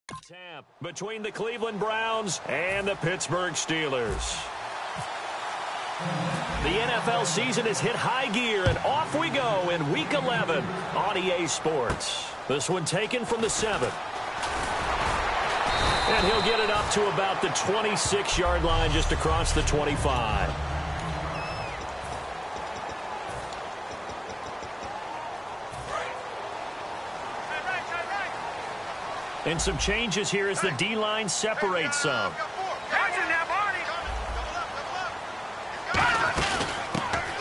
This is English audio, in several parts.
Tap between the Cleveland Browns and the Pittsburgh Steelers. The NFL season has hit high gear, and off we go in Week 11 on EA Sports. This one taken from the 7. And he'll get it up to about the 26-yard line, just across the 25. And some changes here as the D-line separates some.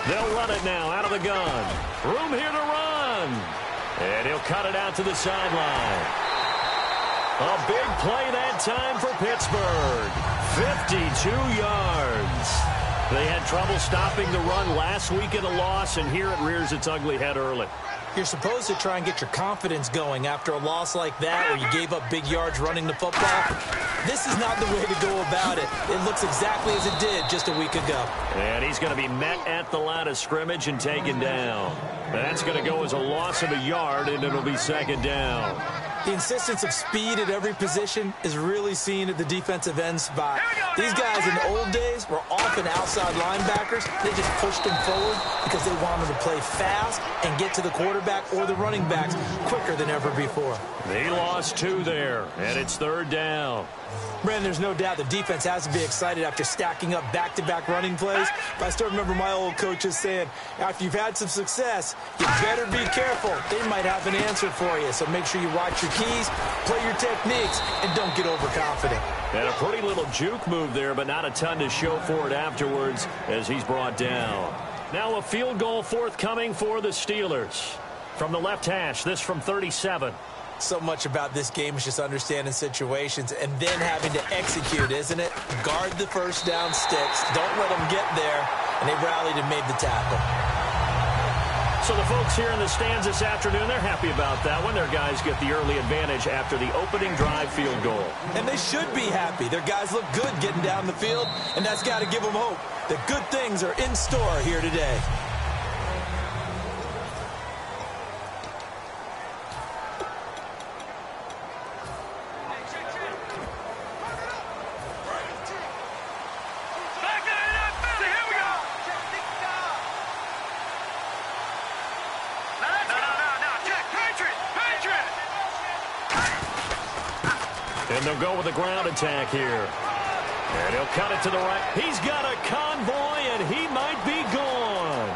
They'll run it now out of the gun. Room here to run. And he'll cut it out to the sideline. A big play that time for Pittsburgh. 52 yards. They had trouble stopping the run last week in a loss, and here it rears its ugly head early. You're supposed to try and get your confidence going after a loss like that where you gave up big yards running the football. This is not the way to go about it. It looks exactly as it did just a week ago. And he's going to be met at the line of scrimmage and taken down. That's going to go as a loss of a yard, and it'll be second down. The insistence of speed at every position is really seen at the defensive end spot. These guys in the old days were often outside linebackers. They just pushed them forward because they wanted to play fast and get to the quarterback or the running backs quicker than ever before. They lost 2 there, and it's third down. Brandon, there's no doubt the defense has to be excited after stacking up back-to-back running plays. But I still remember my old coaches saying, after you've had some success, you better be careful. They might have an answer for you. So make sure you watch your keys, play your techniques, and don't get overconfident. And a pretty little juke move there, but not a ton to show for it afterwards as he's brought down. Now a field goal forthcoming for the Steelers. From the left hash, this from 37. So much about this game is just understanding situations and then having to execute, isn't it? Guard the first down sticks. Don't let them get there. And they rallied and made the tackle. So the folks here in the stands this afternoon, they're happy about that one. Their guys get the early advantage after the opening drive field goal. And they should be happy. Their guys look good getting down the field, and that's got to give them hope that good things are in store here today. And they'll go with a ground attack here. And he'll cut it to the right. He's got a convoy, and he might be gone.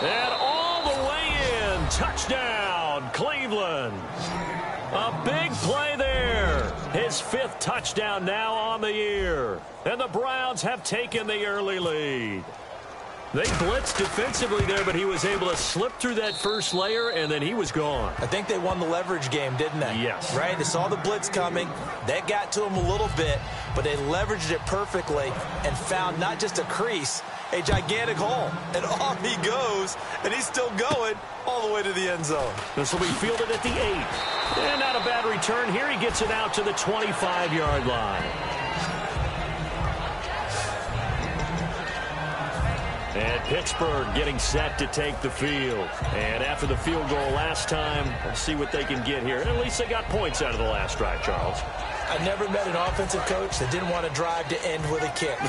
And all the way in. Touchdown, Cleveland. A big play there. His 5th touchdown now on the year. And the Browns have taken the early lead. They blitzed defensively there, but he was able to slip through that first layer, and then he was gone. I think they won the leverage game, didn't they? Yes. Right? They saw the blitz coming. That got to him a little bit, but they leveraged it perfectly and found not just a crease, a gigantic hole. And off he goes, and he's still going all the way to the end zone. This will be fielded at the 8. And not a bad return here. He gets it out to the 25-yard line. And Pittsburgh getting set to take the field. And after the field goal last time, let's see what they can get here. At least they got points out of the last drive, Charles. I never met an offensive coach that didn't want to drive to end with a kick.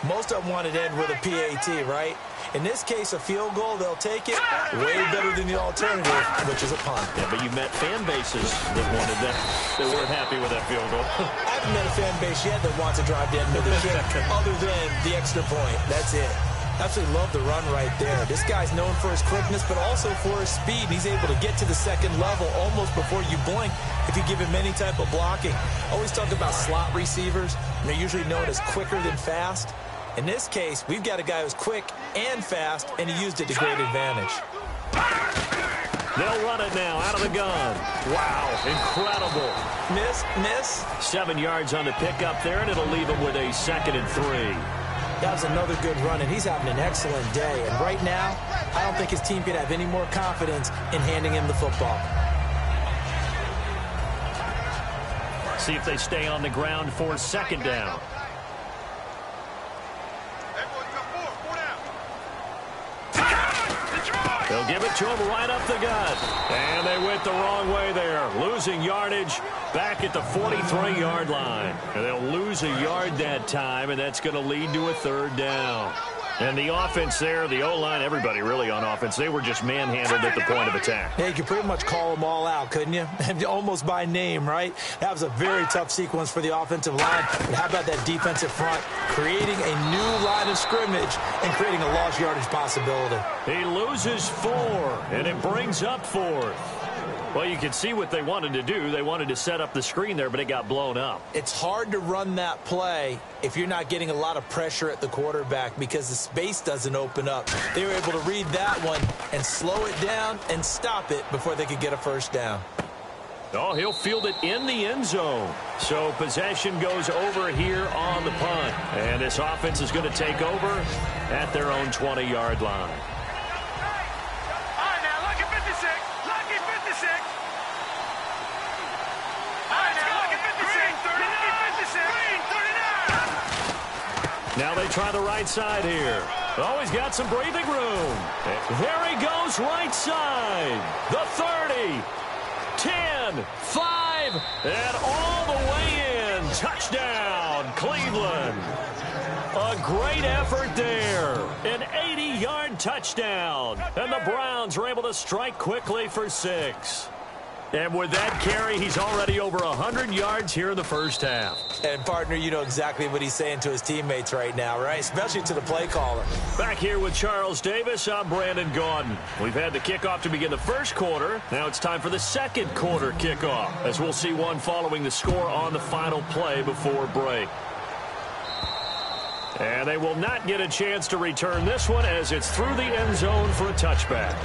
Most of them wanted to end with a PAT, right? In this case, a field goal, they'll take it way better than the alternative, which is a punt. Yeah, but you've met fan bases that wanted that. They weren't happy with that field goal. I haven't met a fan base yet that wants to drive to end with a kick other than the extra point. That's it. Absolutely love the run right there. This guy's known for his quickness, but also for his speed. He's able to get to the second level almost before you blink if you give him any type of blocking. Always talk about slot receivers. They're usually known as quicker than fast. In this case, we've got a guy who's quick and fast, and he used it to great advantage. They'll run it now out of the gun. Wow, incredible. Miss. 7 yards on the pickup there, and it'll leave him with a 2nd and 3. That was another good run, and he's having an excellent day. And right now, I don't think his team can have any more confidence in handing him the football. See if they stay on the ground for 2nd down. They'll give it to him right up the gut. And they went the wrong way there. Losing yardage back at the 43-yard line. And they'll lose a yard that time, and that's going to lead to a third down. And the offense there, the O-line, everybody really on offense, they were just manhandled at the point of attack. Yeah, you could pretty much call them all out, couldn't you? Almost by name, right? That was a very tough sequence for the offensive line. But how about that defensive front creating a new line of scrimmage and creating a lost yardage possibility? He loses 4, and it brings up 4th. Well, you can see what they wanted to do. They wanted to set up the screen there, but it got blown up. It's hard to run that play if you're not getting a lot of pressure at the quarterback because the space doesn't open up. They were able to read that one and slow it down and stop it before they could get a first down. Oh, he'll field it in the end zone. So possession goes over here on the punt. And this offense is going to take over at their own 20-yard line. Now they try the right side here. Oh, he's got some breathing room. There he goes, right side. The 30, 10, 5, and all the way in. Touchdown, Cleveland. A great effort there. An 80-yard touchdown. And the Browns are able to strike quickly for 6. And with that carry, he's already over 100 yards here in the first half. And, partner, you know exactly what he's saying to his teammates right now, right? Especially to the play caller. Back here with Charles Davis, I'm Brandon Gaudin. We've had the kickoff to begin the first quarter. Now it's time for the second quarter kickoff, as we'll see one following the score on the final play before break. And they will not get a chance to return this one as it's through the end zone for a touchback.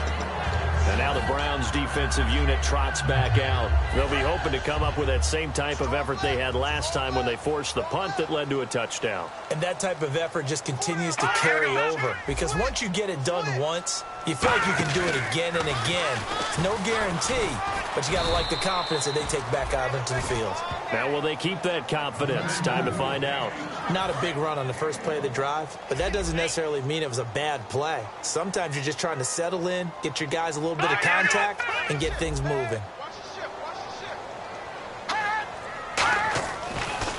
And now the Browns defensive unit trots back out. They'll be hoping to come up with that same type of effort they had last time when they forced the punt that led to a touchdown. And that type of effort just continues to carry over. Because once you get it done once, you feel like you can do it again and again. It's no guarantee, but you got to like the confidence that they take back out into the field. Now, will they keep that confidence? Time to find out. Not a big run on the first play of the drive, but that doesn't necessarily mean it was a bad play. Sometimes you're just trying to settle in, get your guys a little bit of contact, and get things moving.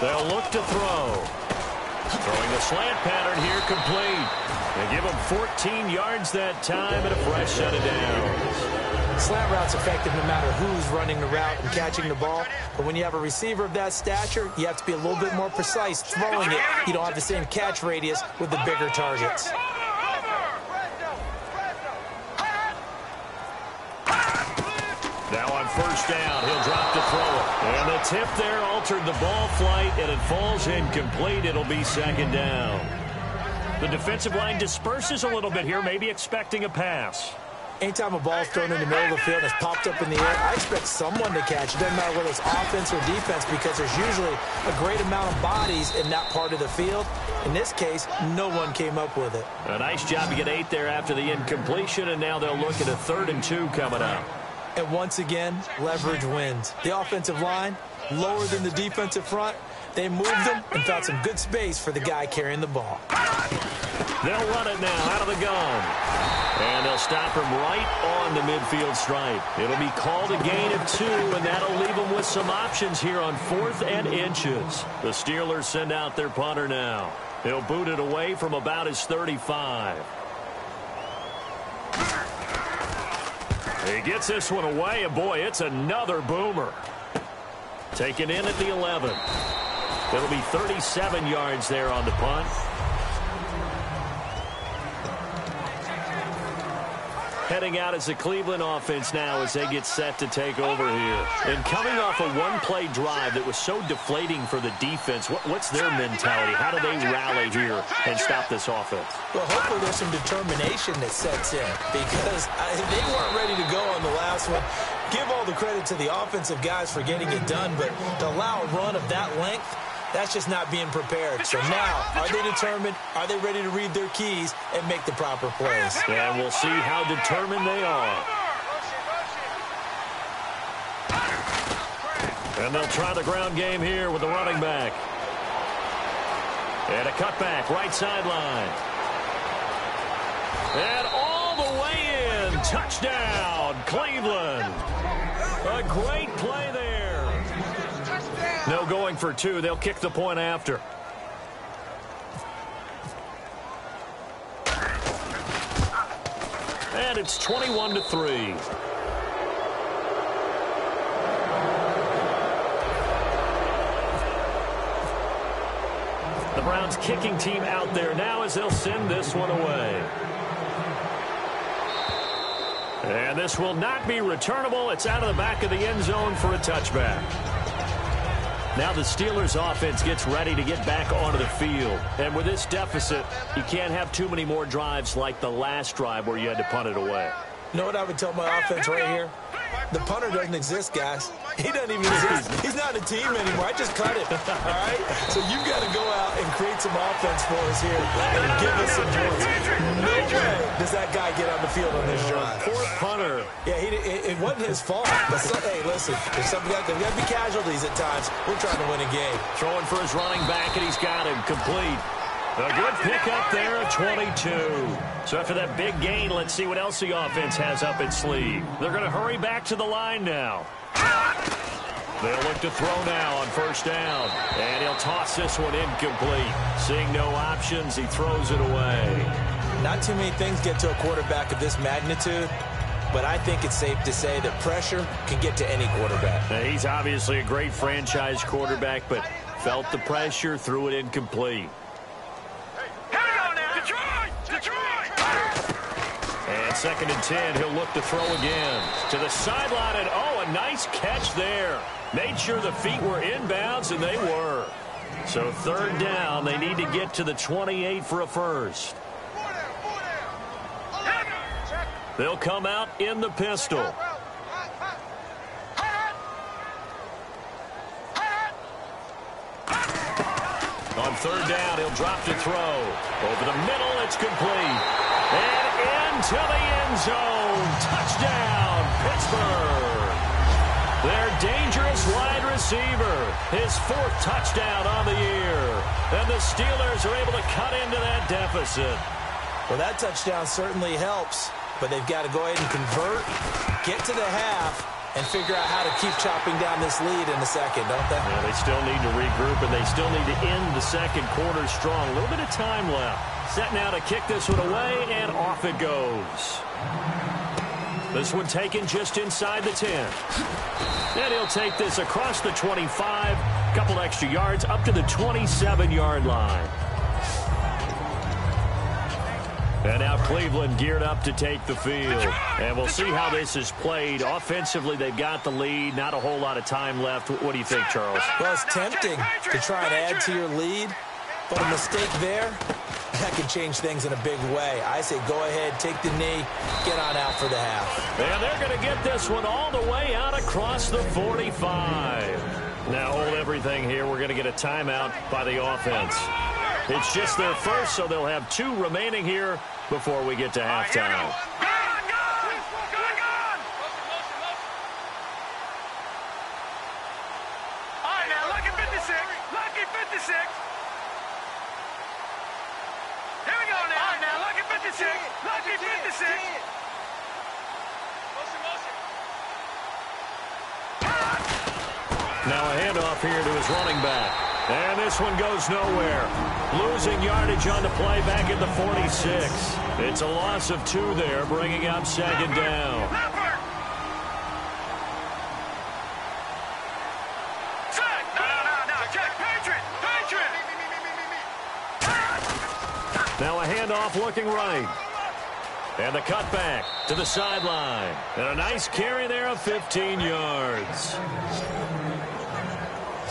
They'll look to throw. Throwing the slant pattern here complete. They give him 14 yards that time and a fresh set of downs. Slant route's effective no matter who's running the route and catching the ball. But when you have a receiver of that stature, you have to be a little bit more precise throwing it. You don't have the same catch radius with the bigger targets. Now on first down, he'll drop to throw it. And the tip there altered the ball flight, and it falls incomplete. It'll be second down. The defensive line disperses a little bit here, maybe expecting a pass. Anytime a ball's thrown in the middle of the field and it's popped up in the air, I expect someone to catch. It doesn't matter whether it's offense or defense because there's usually a great amount of bodies in that part of the field. In this case, no one came up with it. A nice job to get 8 there after the incompletion, and now they'll look at a 3rd and 2 coming up. And once again, leverage wins. The offensive line, lower than the defensive front. They moved them and found some good space for the guy carrying the ball. They'll run it now out of the gun. And they'll stop him right on the midfield stripe. It'll be called a gain of 2, and that'll leave them with some options here on 4th and inches. The Steelers send out their punter now. He'll boot it away from about his 35. He gets this one away, and boy, it's another boomer. Taken in at the 11. It'll be 37 yards there on the punt. Heading out as the Cleveland offense now as they get set to take over here. And coming off a one-play drive that was so deflating for the defense, what's their mentality? How do they rally here and stop this offense? Well, hopefully there's some determination that sets in because they weren't ready to go on the last one. Give all the credit to the offensive guys for getting it done, but to allow a run of that length, that's just not being prepared. So now, are they determined? Are they ready to read their keys and make the proper plays? And we'll see how determined they are. And they'll try the ground game here with the running back. And a cutback, right sideline. And all the way in. Touchdown, Cleveland. A great play there. No going for two. They'll kick the point after. And it's 21-3. The Browns kicking team out there now as they'll send this one away. And this will not be returnable. It's out of the back of the end zone for a touchback. Now the Steelers offense gets ready to get back onto the field. And with this deficit, you can't have too many more drives like the last drive where you had to punt it away. You know what I would tell my offense right here? The punter doesn't exist, guys. He doesn't even exist. He's not a team anymore. I just cut it, all right? So you've got to go out and create some offense for us here and give us some points. No way does that guy get on the field on this drive. Poor punter. Yeah, it wasn't his fault. But hey, listen, there's got to be casualties at times. We're trying to win a game. Throwing for his running back, and he's got him complete. A good pickup there at 22. So after that big gain, let's see what else the offense has up its sleeve. They're going to hurry back to the line now. They'll look to throw now on first down. And he'll toss this one incomplete. Seeing no options, he throws it away. Not too many things get to a quarterback of this magnitude, but I think it's safe to say that pressure can get to any quarterback. Now, he's obviously a great franchise quarterback, but felt the pressure, threw it incomplete. And 2nd and 10, he'll look to throw again. To the sideline, and oh, a nice catch there. Made sure the feet were inbounds, and they were. So 3rd down, they need to get to the 28 for a first. They'll come out in the pistol. On 3rd down, he'll drop to throw. Over the middle, it's complete. And into the end zone. Touchdown, Pittsburgh. Their dangerous wide receiver. His 4th touchdown on the year. And the Steelers are able to cut into that deficit. Well, that touchdown certainly helps, but they've got to go ahead and convert, get to the half, and figure out how to keep chopping down this lead in the second, don't they? Yeah, they still need to regroup, and they still need to end the second quarter strong. A little bit of time left. Set now to kick this one away, and off it goes. This one taken just inside the 10. And he'll take this across the 25, a couple extra yards, up to the 27-yard line. And now Cleveland geared up to take the field. And we'll see how this is played. Offensively, they've got the lead. Not a whole lot of time left. What do you think, Charles? Well, it's tempting to try and add to your lead. But a mistake there, that can change things in a big way. I say go ahead, take the knee, get on out for the half. And they're going to get this one all the way out across the 45. Now hold everything here. We're going to get a timeout by the offense. It's just their first, so they'll have 2 remaining here before we get to halftime. Now a handoff here to his running back. And this one goes nowhere. Losing yardage on the play back at the 46. It's a loss of 2 there, bringing up 2nd down. Now a handoff looking right. And the cutback to the sideline. And a nice carry there of 15 yards.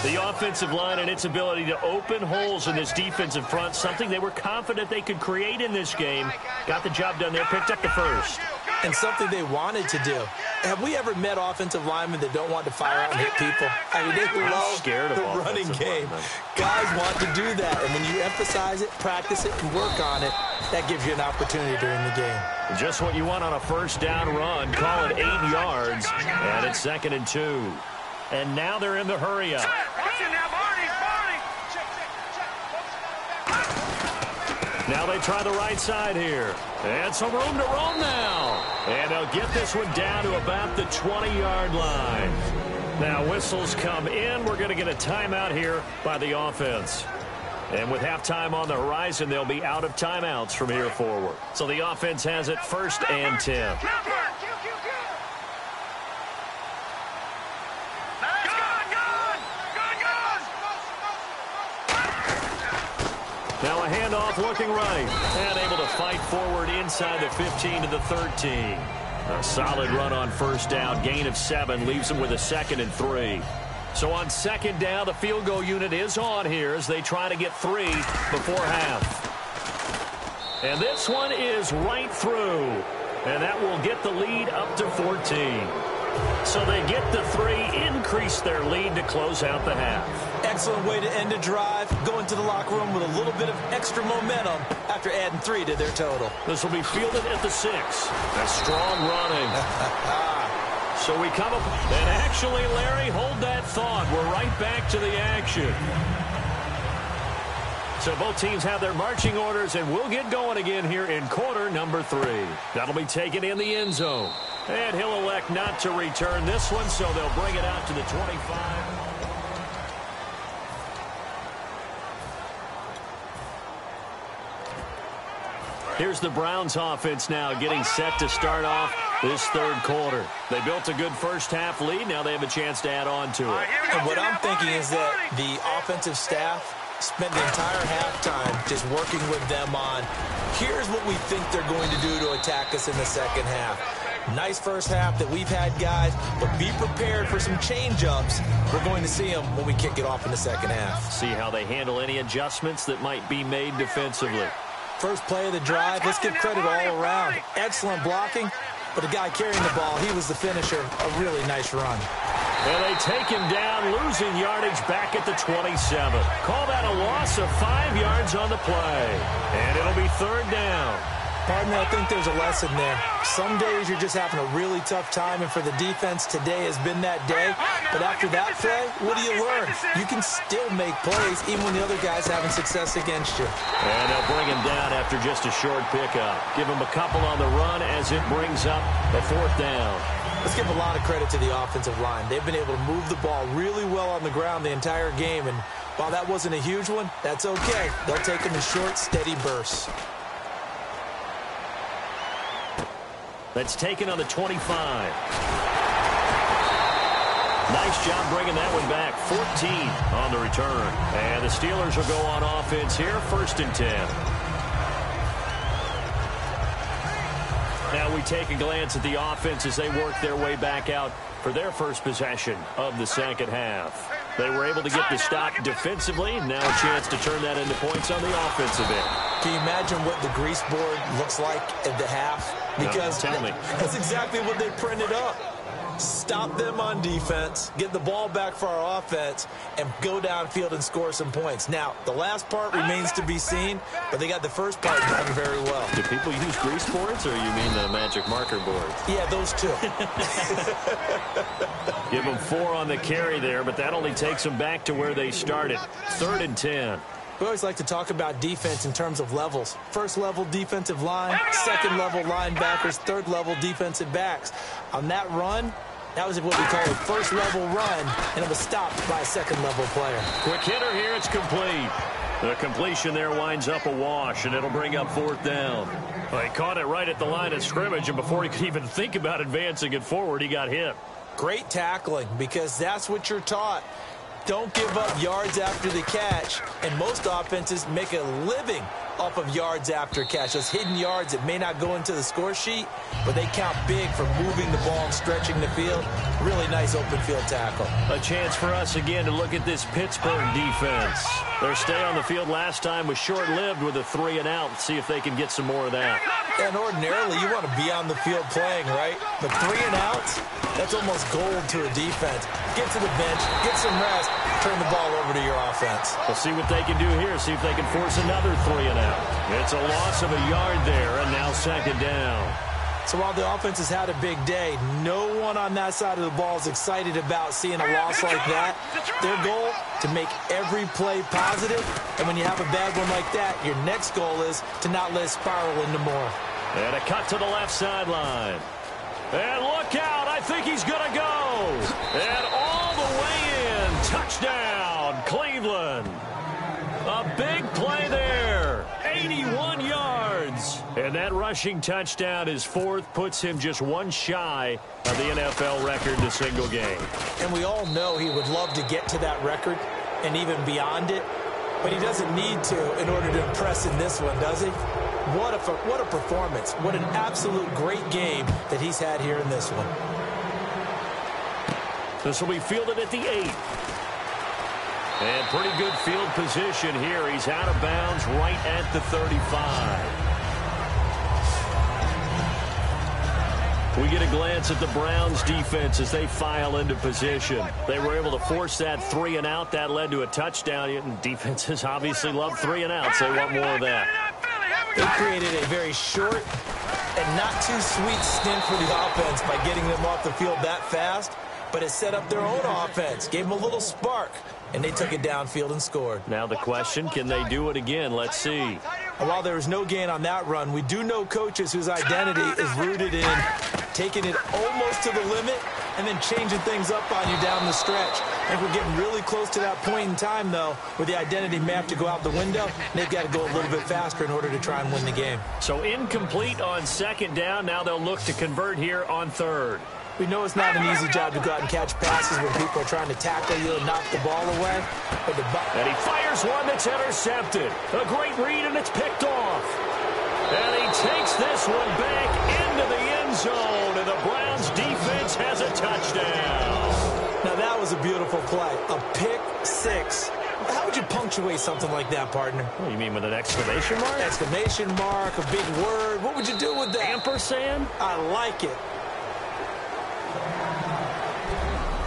The offensive line and its ability to open holes in this defensive front, something they were confident they could create in this game. Got the job done there, picked up the first. And something they wanted to do. Have we ever met offensive linemen that don't want to fire out and hit people? I mean, they love the running game. Guys want to do that, and when you emphasize it, practice it, and work on it, that gives you an opportunity during the game. Just what you want on a first down run. Call it 8 yards, and it's 2nd and 2. And now they're in the hurry up. Now they try the right side here. And some room to roam now. And they'll get this one down to about the 20-yard line. Now whistles come in. We're going to get a timeout here by the offense. And with halftime on the horizon, they'll be out of timeouts from here forward. So the offense has it 1st and 10. Now a handoff looking right. And able to fight forward inside the 15 to the 13. A solid run on 1st down. Gain of 7 leaves them with a 2nd and 3. So on 2nd down, the field goal unit is on here as they try to get 3 before half. And this one is right through. And that will get the lead up to 14. So they get the 3, increase their lead to close out the half. Excellent way to end a drive. Go into the locker room with a little bit of extra momentum after adding 3 to their total. This will be fielded at the 6. That's strong running. So we come up, and actually, Larry, hold that thought. We're right back to the action. So both teams have their marching orders, and we'll get going again here in quarter number 3. That'll be taken in the end zone. And he'll elect not to return this one, so they'll bring it out to the 25. Here's the Browns offense now getting set to start off this 3rd quarter. They built a good first half lead. Now they have a chance to add on to it. And what I'm thinking is that the offensive staff spent the entire halftime just working with them on, here's what we think they're going to do to attack us in the second half. Nice first half that we've had, guys, but be prepared for some change-ups. We're going to see them when we kick it off in the second half. See how they handle any adjustments that might be made defensively. First play of the drive, let's give credit all around. Excellent blocking, but the guy carrying the ball, he was the finisher. A really nice run. And they take him down, losing yardage back at the 27. Call that a loss of 5 yards on the play. And it'll be 3rd down. Partner, I think there's a lesson there. Some days you're just having a really tough time, and for the defense, today has been that day. But after that play, what do you learn? You can still make plays even when the other guy's having success against you. And they'll bring him down after just a short pickup. Give him a couple on the run as it brings up the 4th down. Let's give a lot of credit to the offensive line. They've been able to move the ball really well on the ground the entire game, and while that wasn't a huge one, that's okay. They'll take them in short, steady bursts. That's taken on the 25. Nice job bringing that one back. 14 on the return. And the Steelers will go on offense here. 1st and 10. Now we take a glance at the offense as they work their way back out for their first possession of the second half. They were able to get the stop defensively. Now a chance to turn that into points on the offensive end. Can you imagine what the grease board looks like at the half? Because tell me. That's exactly what they printed up. Stop them on defense, get the ball back for our offense, and go downfield and score some points. Now, the last part remains to be seen, but they got the first part done very well. Do people use grease boards, or you mean the magic marker boards? Yeah, those two. Give them 4 on the carry there, but that only takes them back to where they started. 3rd and 10. We always like to talk about defense in terms of levels. First level defensive line, second level linebackers, third level defensive backs. On that run, that was what we call a first level run, and it was stopped by a second level player. Quick hitter here, it's complete. The completion there winds up a wash, and it'll bring up 4th down. Well, he caught it right at the line of scrimmage, and before he could even think about advancing it forward, he got hit. Great tackling, because that's what you're taught. Don't give up yards after the catch, and most offenses make a living off of yards after catch. Those hidden yards that may not go into the score sheet, but they count big for moving the ball and stretching the field. Really nice open field tackle. A chance for us again to look at this Pittsburgh defense. Their stay on the field last time was short-lived with a 3 and out. See if they can get some more of that. And ordinarily, you want to be on the field playing, right? But 3 and outs, that's almost gold to a defense. Get to the bench, get some rest, turn the ball over to your offense. We'll see what they can do here, see if they can force another 3 and out. It's a loss of a yard there, and now 2nd down. So while the offense has had a big day, no one on that side of the ball is excited about seeing a loss like that. Their goal, to make every play positive. And when you have a bad one like that, your next goal is to not let it spiral into more. And a cut to the left sideline. And look out, I think he's going to go. And all the way in, touchdown, Cleveland. A big play there, 81 yards. And that rushing touchdown, his fourth, puts him just one shy of the NFL record in a single game. And we all know he would love to get to that record and even beyond it, but he doesn't need to in order to impress in this one, does he? What a performance. What an absolute great game that he's had here in this one. This will be fielded at the 8. And pretty good field position here. He's out of bounds right at the 35. We get a glance at the Browns defense as they file into position. They were able to force that 3 and out. That led to a touchdown. And defenses obviously love 3 and outs. They want more of that. They created a very short and not too sweet stint for the offense by getting them off the field that fast. But it set up their own offense, gave them a little spark, and they took it downfield and scored. Now the question, can they do it again? Let's see. And while there was no gain on that run, we do know coaches whose identity is rooted in taking it almost to the limit and then changing things up on you down the stretch. I think we're getting really close to that point in time, though, where the identity may have to go out the window. They've got to go a little bit faster in order to try and win the game. So incomplete on second down. Now they'll look to convert here on third. We know it's not an easy job to go out and catch passes when people are trying to tackle you and knock the ball away. And he fires one that's intercepted. A great read, and it's picked off. And he takes this one back into the end zone, and the Browns defense has a touchdown. Now that was a beautiful play. A pick six. How would you punctuate something like that, partner? What, you mean with an exclamation mark? Exclamation mark, a big word. What would you do with that? Ampersand? I like it.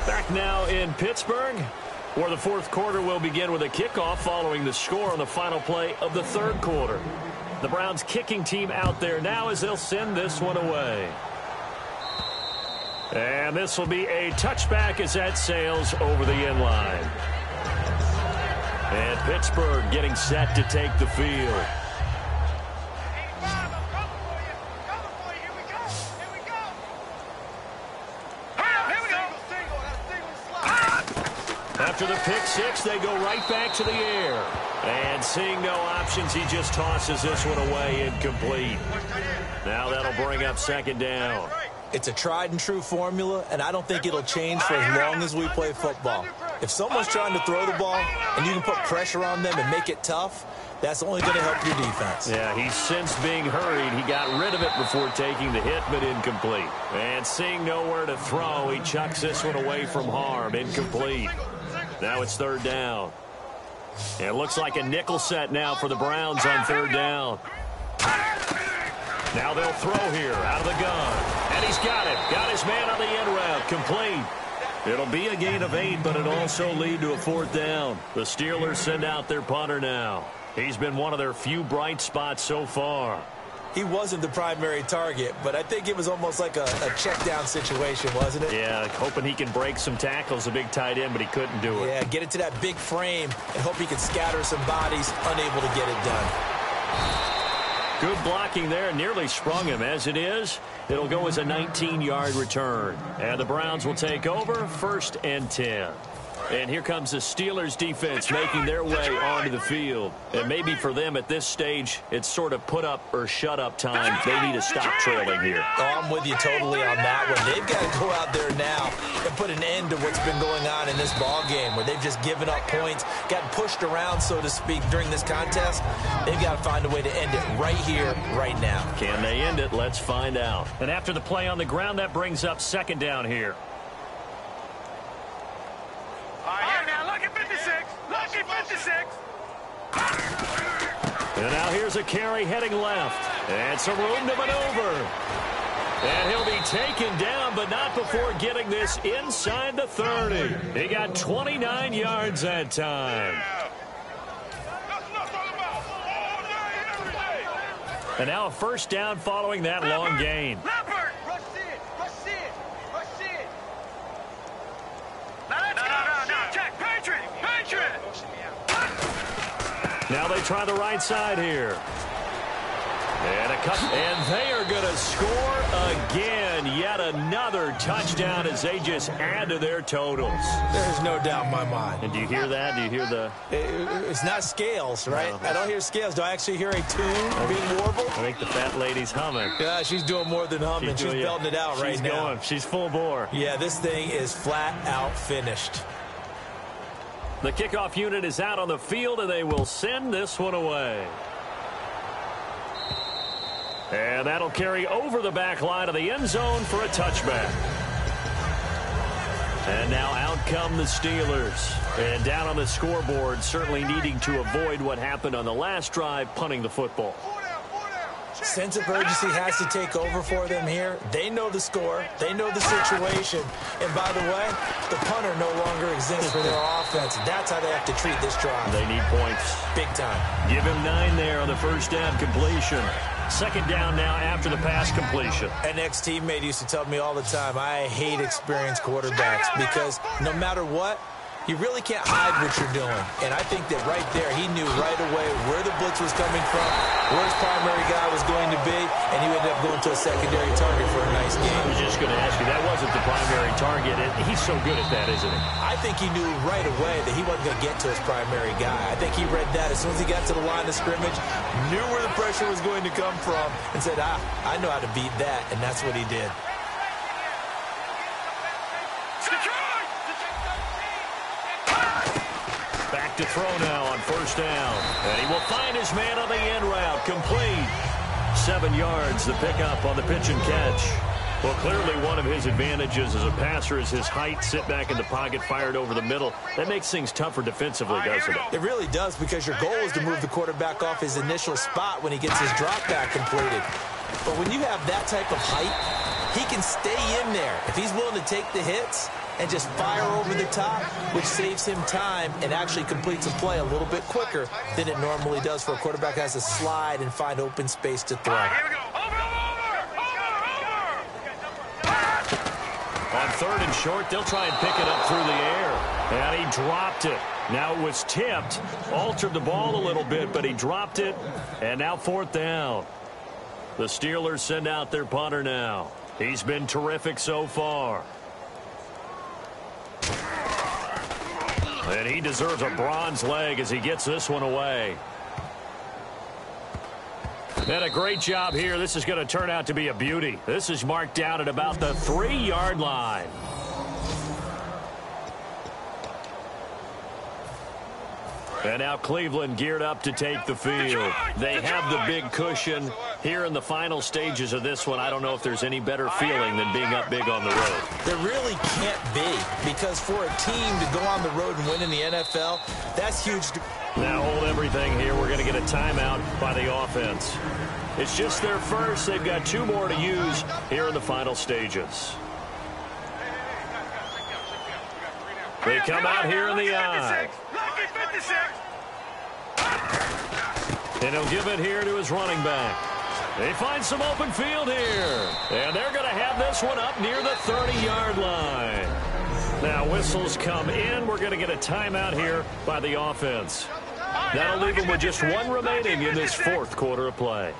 Back now in Pittsburgh, where the fourth quarter will begin with a kickoff following the score on the final play of the third quarter. The Browns kicking team out there now as they'll send this one away. And this will be a touchback as that sails over the end line. And Pittsburgh getting set to take the field. After the pick six, they go right back to the air. And seeing no options, he just tosses this one away incomplete. Now that'll bring up second down. It's a tried and true formula, and I don't think it'll change for as long as we play football. If someone's trying to throw the ball and you can put pressure on them and make it tough, that's only going to help your defense. Yeah, he's since being hurried. He got rid of it before taking the hit, but incomplete. And seeing nowhere to throw, he chucks this one away from harm. Incomplete. Now it's third down. And it looks like a nickel set now for the Browns on third down. Now they'll throw here out of the gun. And he's got it. Got his man on the end route. Complete. It'll be a gain of 8, but it'll also lead to a fourth down. The Steelers send out their punter now. He's been one of their few bright spots so far. He wasn't the primary target, but I think it was almost like a check down situation, wasn't it? Yeah, hoping he can break some tackles, a big tight end, but he couldn't do it. Yeah, get it to that big frame and hope he can scatter some bodies, unable to get it done. Good blocking there, nearly sprung him. As it is, it'll go as a 19-yard return. And the Browns will take over, 1st and 10. And here comes the Steelers defense making their way onto the field. And maybe for them at this stage, it's sort of put up or shut up time. They need to stop trailing here. Oh, I'm with you totally on that one. They've got to go out there now and put an end to what's been going on in this ball game, where they've just given up points, gotten pushed around, so to speak, during this contest. They've got to find a way to end it right here, right now. Can they end it? Let's find out. And after the play on the ground, that brings up second down here. And now here's a carry heading left. And some room to maneuver. And he'll be taken down, but not before getting this inside the 30. He got 29 yards that time. And now a first down following that long gain. Now they try the right side here. And a cut, and they are going to score again. Yet another touchdown as they just add to their totals. There's no doubt in my mind. And do you hear that? Do you hear the... It's not scales, right? No. I don't hear scales. Do I actually hear a tune being warbled? I think the fat lady's humming. Yeah, she's doing more than humming. She's belting it out right now. She's going. She's full bore. Yeah, this thing is flat out finished. The kickoff unit is out on the field, and they will send this one away. And that'll carry over the back line of the end zone for a touchback. And now out come the Steelers. And down on the scoreboard, certainly needing to avoid what happened on the last drive, punting the football. Sense of urgency has to take over for them here. They know the score. They know the situation. And by the way, the punter no longer exists for their offense. That's how they have to treat this drive. They need points. Big time. Give him 9 there on the first down completion. Second down now after the pass completion. An ex-teammate used to tell me all the time, I hate experienced quarterbacks because no matter what, you really can't hide what you're doing. And I think that right there, he knew right away where the blitz was coming from, where his primary guy was going to be, and he ended up going to a secondary target for a nice game. I was just going to ask you, that wasn't the primary target. He's so good at that, isn't he? I think he knew right away that he wasn't going to get to his primary guy. I think he read that as soon as he got to the line of scrimmage, knew where the pressure was going to come from, and said, I know how to beat that, and that's what he did. Back to throw now on first down. And he will find his man on the end route. Complete. 7 yards, the pickup on the pitch and catch. Well, clearly one of his advantages as a passer is his height. Sit back in the pocket, fired over the middle. That makes things tougher defensively, doesn't it? It really does, because your goal is to move the quarterback off his initial spot when he gets his drop back completed. But when you have that type of height, he can stay in there. If he's willing to take the hits and just fire over the top, which saves him time and actually completes a play a little bit quicker than it normally does for a quarterback who has to slide and find open space to throw. Here we go. Over. On third and short, they'll try and pick it up through the air. And he dropped it. Now it was tipped, altered the ball a little bit, but he dropped it. And now fourth down. The Steelers send out their punter now. He's been terrific so far. And he deserves a bronze leg as he gets this one away. And a great job here. This is going to turn out to be a beauty. This is marked down at about the 3-yard line. And now Cleveland geared up to take the field. They have the big cushion. Here in the final stages of this one, I don't know if there's any better feeling than being up big on the road. There really can't be, because for a team to go on the road and win in the NFL, that's huge. Now hold everything here. We're going to get a timeout by the offense. It's just their first. They've got 2 more to use here in the final stages. They come out here in the eye. And he'll give it here to his running back. They find some open field here. And they're going to have this one up near the 30-yard line. Now whistles come in. We're going to get a timeout here by the offense. That'll leave them with just 1 remaining in this 4th quarter of play.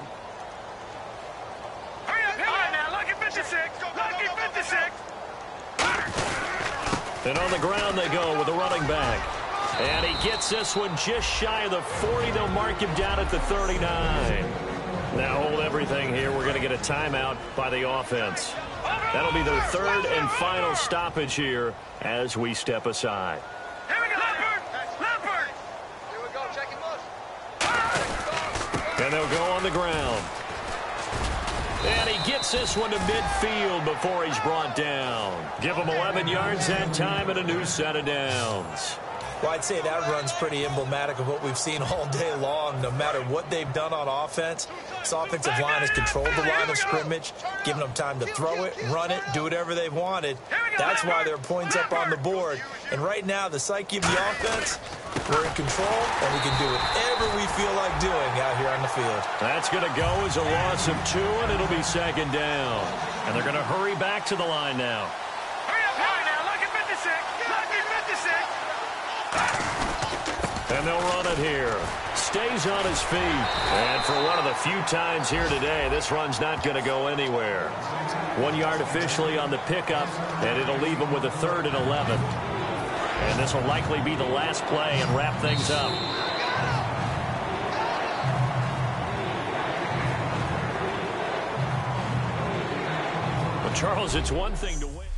Hurry up now. Lucky 56. Lucky 56. And on the ground they go with the running back. And he gets this one just shy of the 40. They'll mark him down at the 39. Now hold everything here. We're going to get a timeout by the offense. That'll be their 3rd and final stoppage here as we step aside. Here we go. Leopard. Here we go. Checking motion. And they'll go on the ground. And he gets this one to midfield before he's brought down. Give him 11 yards that time and a new set of downs. Well, I'd say that run's pretty emblematic of what we've seen all day long. No matter what they've done on offense, this offensive line has controlled the line of scrimmage, given them time to throw it, run it, do whatever they've wanted. That's why there are points up on the board. And right now, the psyche of the offense, we're in control, and we can do whatever we feel like doing out here on the field. That's going to go as a loss of 2, and it'll be 2nd down. And they're going to hurry back to the line now. Hurry up now. Lucky 56. Lucky 56. And they'll run it here. stays on his feet. And for one of the few times here today, this run's not going to go anywhere. 1 yard officially on the pickup, and it'll leave him with a 3rd and 11. And this will likely be the last play and wrap things up. Well, Charles, it's one thing to win.